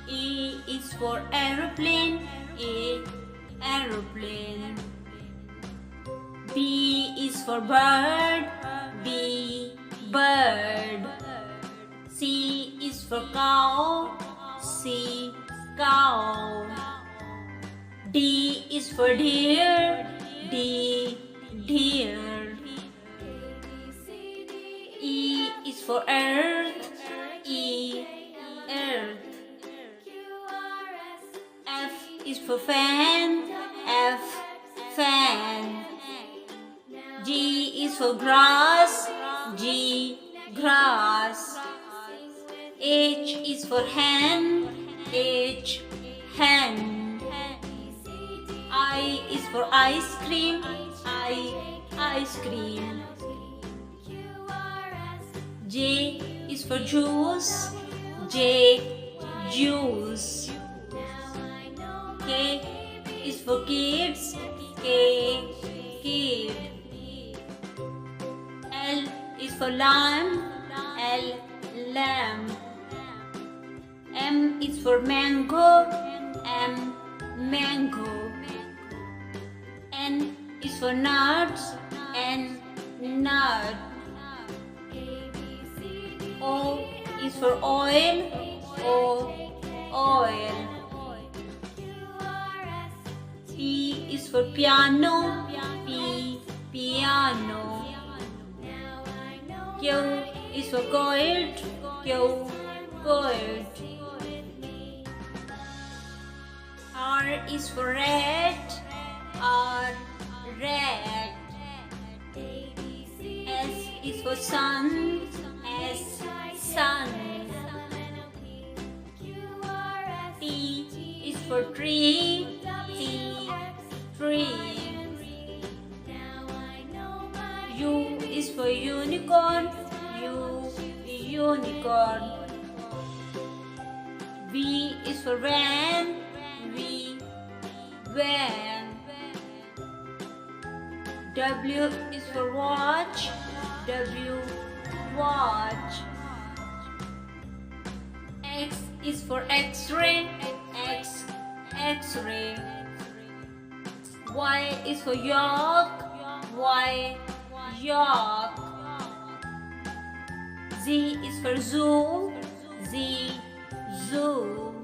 A is for aeroplane, A, aeroplane. B is for bird, B, bird. C is for cow, C, cow. D is for deer, D, deer. E is for earth, E, earth. F is for fan, F, fan. G is for grass, G, grass. H is for hen, H, hen. I is for ice cream, I, ice cream. J is for juice, J, juice. K is for kids, K, kid. L is for lamb, L, lamb. M is for mango, M, mango. N is for nuts, N, nut. O is for oil, O, oil. P is for piano, P, piano. Q is for gold, Q, gold. R is for red, R, red. S is for sun, S, sun. T is for tree, T, tree. U is for unicorn, U, unicorn. V is for van, V, van. W is for watch, W, watch. X is for X-ray, X, X-ray. Y is for York, Y, York. Z is for zoo, Z, zoo.